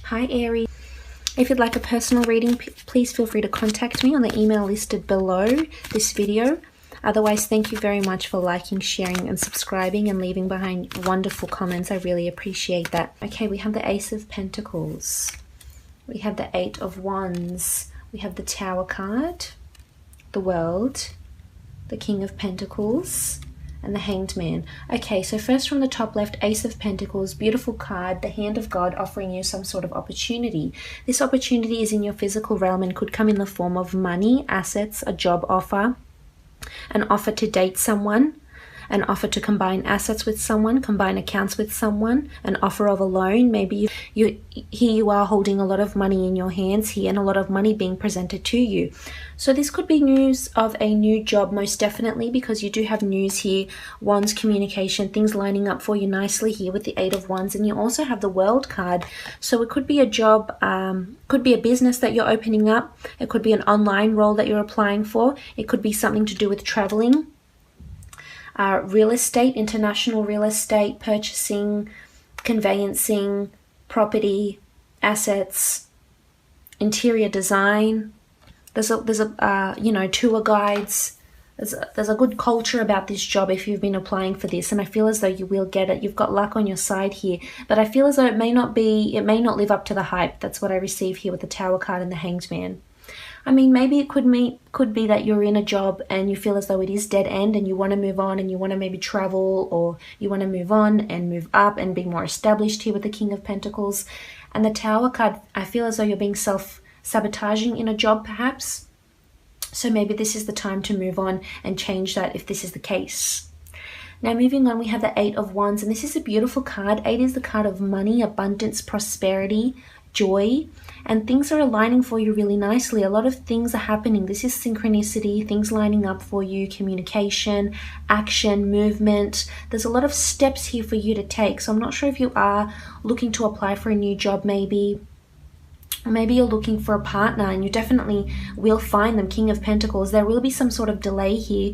Hi Aries. If you'd like a personal reading, please feel free to contact me on the email listed below this video. Otherwise, thank you very much for liking, sharing and subscribing and leaving behind wonderful comments. I really appreciate that. Okay, we have the Ace of Pentacles. We have the Eight of Wands. We have the Tower card, the World, the King of Pentacles, and the Hanged Man. Okay, so first from the top left, Ace of Pentacles, beautiful card, the hand of God offering you some sort of opportunity. This opportunity is in your physical realm and could come in the form of money, assets, a job offer, an offer to date someone, an offer to combine assets with someone, combine accounts with someone, an offer of a loan. Maybe here you are holding a lot of money in your hands here and a lot of money being presented to you. So this could be news of a new job, most definitely, because you do have news here, Wands, communication, things lining up for you nicely here with the Eight of Wands. And you also have the World card. So it could be a job, could be a business that you're opening up. It could be an online role that you're applying for. It could be something to do with traveling. Real estate, international real estate, purchasing, conveyancing, property, assets, interior design. There's a you know, tour guides. There's a good culture about this job if you've been applying for this, and I feel as though you will get it. You've got luck on your side here, but I feel as though it may not live up to the hype. That's what I receive here with the Tower card and the Hanged Man. I mean, maybe it could be that you're in a job and you feel as though it is dead end and you want to move on and you want to maybe travel, or you want to move on and move up and be more established here with the King of Pentacles. And the Tower card, I feel as though you're being self-sabotaging in a job perhaps. So maybe this is the time to move on and change that if this is the case. Now moving on, we have the Eight of Wands, and this is a beautiful card. 8 is the card of money, abundance, prosperity, joy, and things are aligning for you really nicely. A lot of things are happening. This is synchronicity, things lining up for you, communication, action, movement. There's a lot of steps here for you to take. So I'm not sure if you are looking to apply for a new job maybe. Or maybe you're looking for a partner and you definitely will find them. King of Pentacles. There will be some sort of delay here,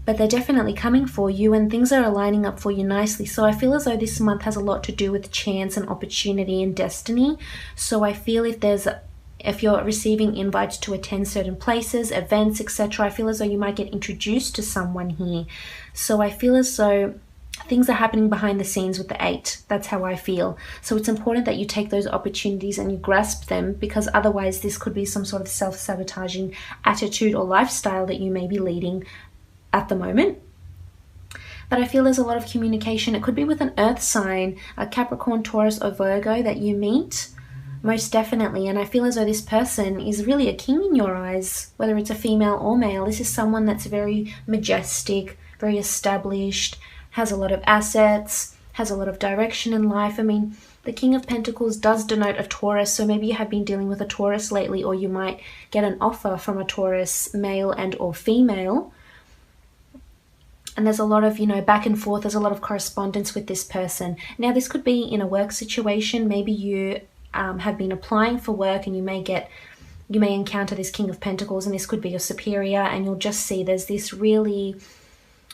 but they're definitely coming for you and things are aligning up for you nicely. So I feel as though this month has a lot to do with chance and opportunity and destiny. So I feel if you're receiving invites to attend certain places, events, etc., I feel as though you might get introduced to someone here. So I feel as though things are happening behind the scenes with the 8. That's how I feel. So it's important that you take those opportunities and you grasp them, because otherwise this could be some sort of self-sabotaging attitude or lifestyle that you may be leading at the moment. But I feel there's a lot of communication. It could be with an earth sign, a Capricorn, Taurus or Virgo that you meet, most definitely. And I feel as though this person is really a king in your eyes, whether it's a female or male. This is someone that's very majestic, very established, has a lot of assets, has a lot of direction in life. I mean, the King of Pentacles does denote a Taurus, so maybe you have been dealing with a Taurus lately, or you might get an offer from a Taurus, male and or female. And there's a lot of, you know, back and forth. There's a lot of correspondence with this person. Now, this could be in a work situation. Maybe you have been applying for work and you may encounter this King of Pentacles, and this could be your superior, and you'll just see there's this really,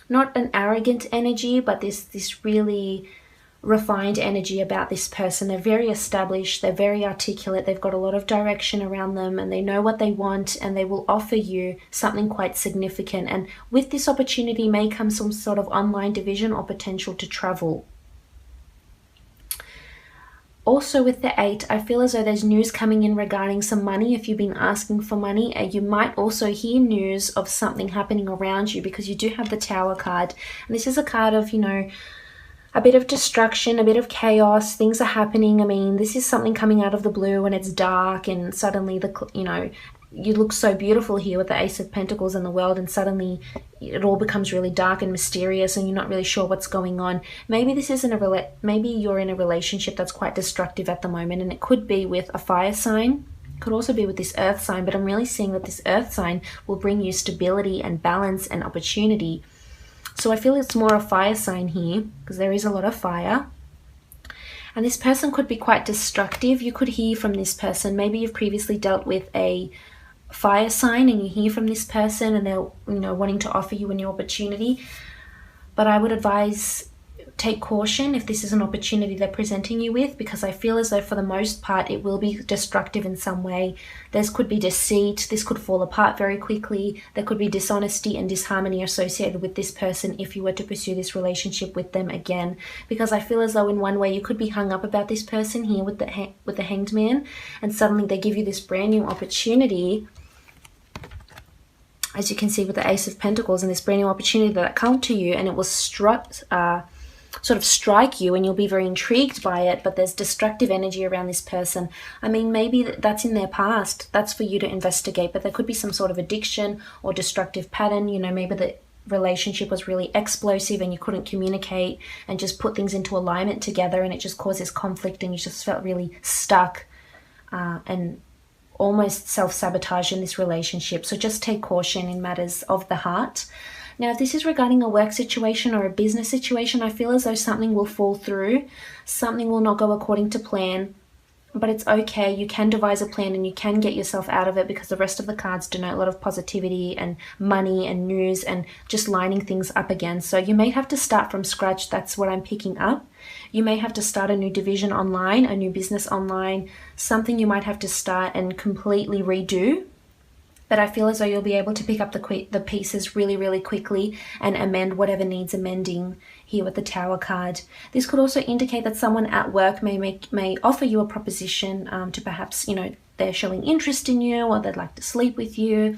not an arrogant energy, but this really refined energy about this person. They're very established, they're very articulate, they've got a lot of direction around them, and they know what they want, and they will offer you something quite significant. And with this opportunity may come some sort of online division or potential to travel. Also with the 8, I feel as though there's news coming in regarding some money. If you've been asking for money, you might also hear news of something happening around you, because you do have the Tower card. And this is a card of, you know, a bit of destruction, a bit of chaos. Things are happening. I mean, this is something coming out of the blue and it's dark, and suddenly you look so beautiful here with the Ace of Pentacles and the World, and suddenly it all becomes really dark and mysterious and you're not really sure what's going on. Maybe this isn't maybe you're in a relationship that's quite destructive at the moment, and it could be with a fire sign. It could also be with this earth sign, but I'm really seeing that this earth sign will bring you stability and balance and opportunity. So I feel it's more a fire sign here, because there is a lot of fire. And this person could be quite destructive. You could hear from this person. Maybe you've previously dealt with a fire sign and you hear from this person and they're, you know, wanting to offer you a new opportunity. But I would advise take caution if this is an opportunity they're presenting you with, because I feel as though for the most part it will be destructive in some way. There could be deceit, this could fall apart very quickly, there could be dishonesty and disharmony associated with this person if you were to pursue this relationship with them again, because I feel as though in one way you could be hung up about this person here with the Hanged Man, and suddenly they give you this brand new opportunity, as you can see with the Ace of Pentacles, and this brand new opportunity that come to you, and it will sort of strike you and you'll be very intrigued by it, but there's destructive energy around this person. I mean, maybe that's in their past, that's for you to investigate, but there could be some sort of addiction or destructive pattern. You know, maybe the relationship was really explosive and you couldn't communicate and just put things into alignment together, and it just causes conflict and you just felt really stuck and almost self-sabotage in this relationship. So just take caution in matters of the heart. Now, if this is regarding a work situation or a business situation, I feel as though something will fall through. Something will not go according to plan, but it's okay. You can devise a plan and you can get yourself out of it, because the rest of the cards denote a lot of positivity and money and news and just lining things up again. So you may have to start from scratch. That's what I'm picking up. You may have to start a new division online, a new business online, something you might have to start and completely redo. But I feel as though you'll be able to pick up the pieces really, really quickly and amend whatever needs amending here with the Tower card. This could also indicate that someone at work may offer you a proposition to perhaps, you know, they're showing interest in you, or they'd like to sleep with you,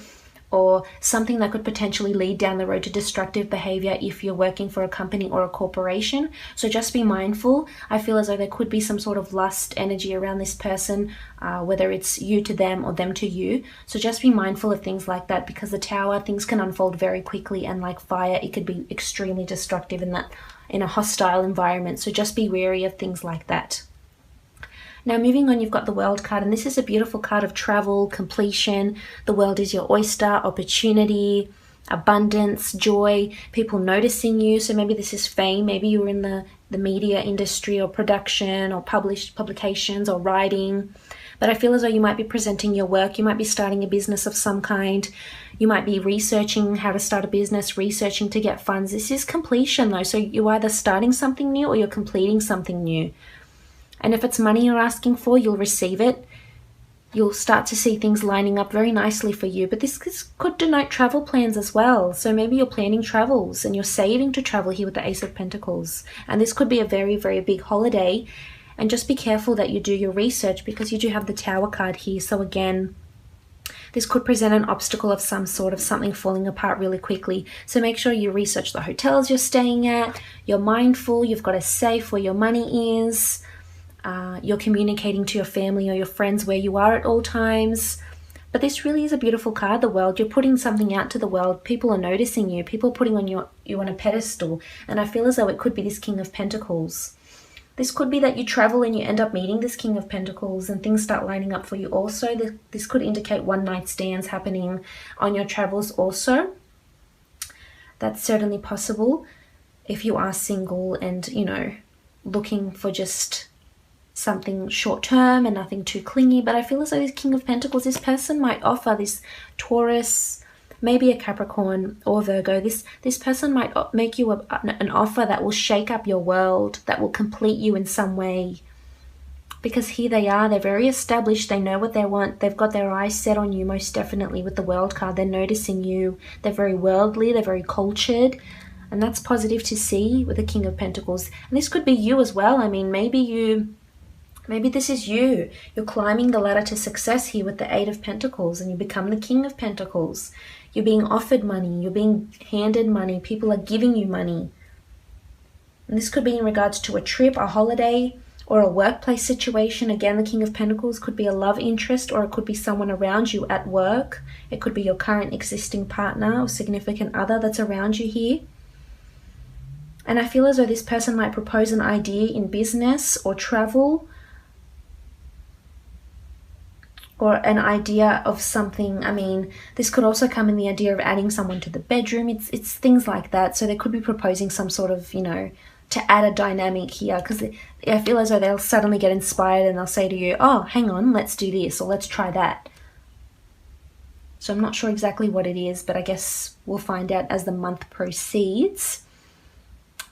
or something that could potentially lead down the road to destructive behavior if you're working for a company or a corporation. So just be mindful. I feel as though there could be some sort of lust energy around this person, whether it's you to them or them to you. So just be mindful of things like that, because the Tower, things can unfold very quickly, and like fire, it could be extremely destructive in a hostile environment. So just be wary of things like that. Now, moving on, you've got the World card, and this is a beautiful card of travel, completion. The world is your oyster, opportunity, abundance, joy, people noticing you. So maybe this is fame. Maybe you're in the media industry or production or publications or writing. But I feel as though you might be presenting your work. You might be starting a business of some kind. You might be researching how to start a business, researching to get funds. This is completion though. So you're either starting something new or you're completing something new. And if it's money you're asking for, you'll receive it. You'll start to see things lining up very nicely for you. But this could denote travel plans as well. So maybe you're planning travels and you're saving to travel here with the Ace of Pentacles. And this could be a very, very big holiday. And just be careful that you do your research, because you do have the Tower card here. So again, this could present an obstacle of some sort, of something falling apart really quickly. So make sure you research the hotels you're staying at. You're mindful. You've got a safe where your money is. You're communicating to your family or your friends where you are at all times. But this really is a beautiful card, the world. You're putting something out to the world. People are noticing you. People are putting you on a pedestal. And I feel as though it could be this King of Pentacles. This could be that you travel and you end up meeting this King of Pentacles and things start lining up for you also. This could indicate one-night stands happening on your travels also. That's certainly possible if you are single and, you know, looking for just something short-term and nothing too clingy. But I feel as though this King of Pentacles, this person might offer this Taurus, maybe a Capricorn or Virgo. This person might make you an offer that will shake up your world, that will complete you in some way. Because here they are, they're very established, they know what they want, they've got their eyes set on you most definitely with the World card. They're noticing you, they're very worldly, they're very cultured. And that's positive to see with the King of Pentacles. And this could be you as well. I mean, maybe this is you. You're climbing the ladder to success here with the Eight of Pentacles and you become the King of Pentacles. You're being offered money. You're being handed money. People are giving you money. And this could be in regards to a trip, a holiday, or a workplace situation. Again, the King of Pentacles could be a love interest, or it could be someone around you at work. It could be your current existing partner or significant other that's around you here. And I feel as though this person might propose an idea in business or travel, or an idea of something. I mean, this could also come in the idea of adding someone to the bedroom. It's things like that. So they could be proposing some sort of, you know, to add a dynamic here, because I feel as though they'll suddenly get inspired and they'll say to you, oh, hang on, let's do this, or let's try that. So I'm not sure exactly what it is, but I guess we'll find out as the month proceeds.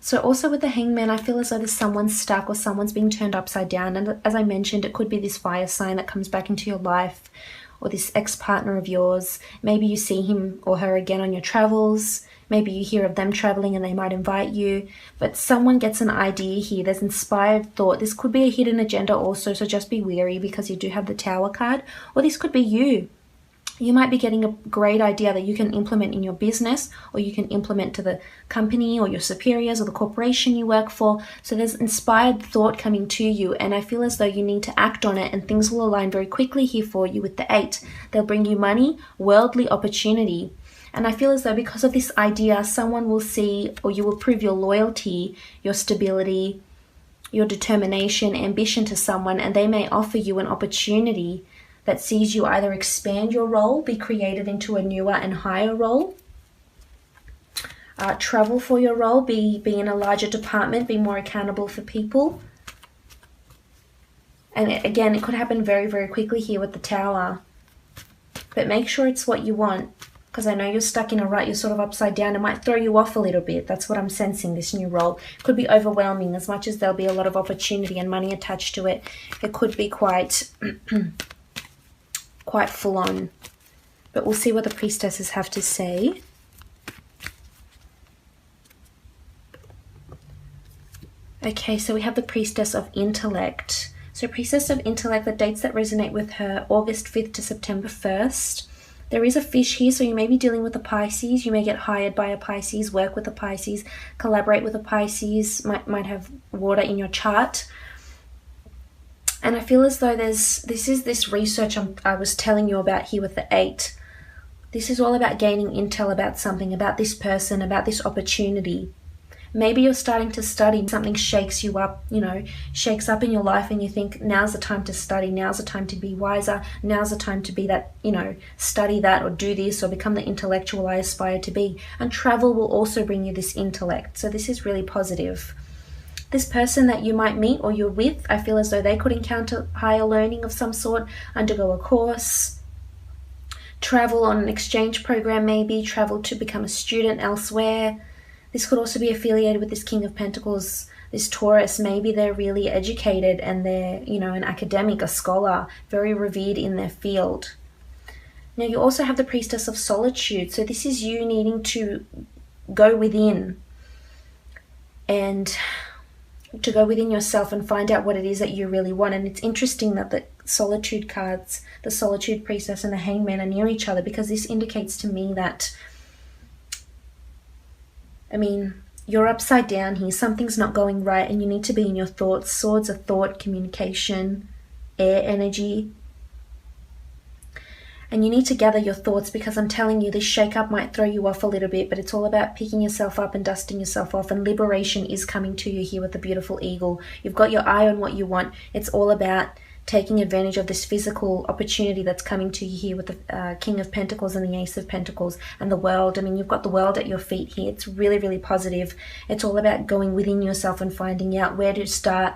So also with the Hangman, I feel as though there's someone stuck or someone's being turned upside down. And as I mentioned, it could be this fire sign that comes back into your life, or this ex-partner of yours. Maybe you see him or her again on your travels. Maybe you hear of them traveling and they might invite you. But someone gets an idea here. There's inspired thought. This could be a hidden agenda also, so just be wary because you do have the Tower card. Or this could be you. You might be getting a great idea that you can implement in your business, or you can implement to the company or your superiors or the corporation you work for. So there's inspired thought coming to you, and I feel as though you need to act on it, and things will align very quickly here for you with the 8. They'll bring you money, worldly opportunity. And I feel as though because of this idea, someone will see, or you will prove your loyalty, your stability, your determination, ambition to someone, and they may offer you an opportunity that sees you either expand your role, be created into a newer and higher role, travel for your role, be in a larger department, be more accountable for people. And again, it could happen very, very quickly here with the Tower. But make sure it's what you want, because I know you're stuck in a rut, you're sort of upside down. It might throw you off a little bit. That's what I'm sensing, this new role. It could be overwhelming. As much as there'll be a lot of opportunity and money attached to it, it could be quite quite full on. But we'll see what the priestesses have to say. Okay, so we have the Priestess of Intellect. So Priestess of Intellect, the dates that resonate with her, August 5th to September 1st. There is a fish here, so you may be dealing with a Pisces. You may get hired by a Pisces, work with a Pisces, collaborate with a Pisces, might have water in your chart. And I feel as though this is this research I was telling you about here with the 8. This is all about gaining intel about something, about this person, about this opportunity. Maybe you're starting to study, something shakes you up, shakes up in your life, and you think, now's the time to study, now's the time to be wiser, now's the time to be that, study that or do this or become the intellectual I aspire to be. And travel will also bring you this intellect. So this is really positive. This person that you might meet or you're with, I feel as though they could encounter higher learning of some sort, undergo a course, travel on an exchange program maybe, travel to become a student elsewhere. This could also be affiliated with this King of Pentacles, this Taurus. Maybe they're really educated and they're, an academic, a scholar, very revered in their field. Now you also have the Priestess of Solitude. So this is you needing to go within and to go within yourself and find out what it is that you really want. And it's interesting that the Solitude cards, the Solitude Priestess and the Hangman, are near each other, because this indicates to me that, you're upside down here. Something's not going right and you need to be in your thoughts. Swords are thought, communication, air energy. And you need to gather your thoughts, because I'm telling you, this shake-up might throw you off a little bit, but it's all about picking yourself up and dusting yourself off. And liberation is coming to you here with the beautiful eagle. You've got your eye on what you want. It's all about taking advantage of this physical opportunity that's coming to you here with the King of Pentacles and the Ace of Pentacles and the World. You've got the world at your feet here. It's really, really positive. It's all about going within yourself and finding out where to start,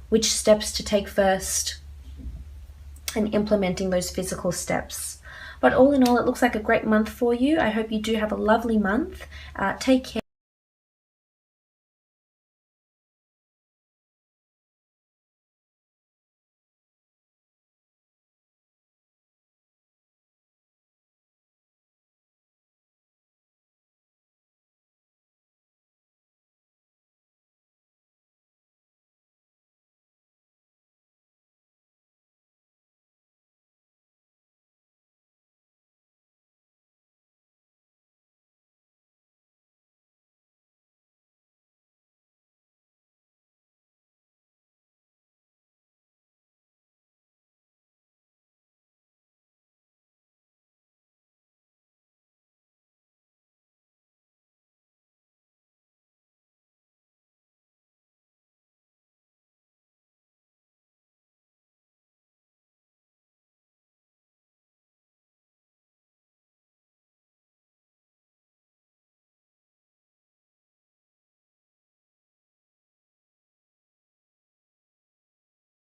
which steps to take first, and implementing those physical steps. But all in all, it looks like a great month for you. I hope you do have a lovely month. Take care.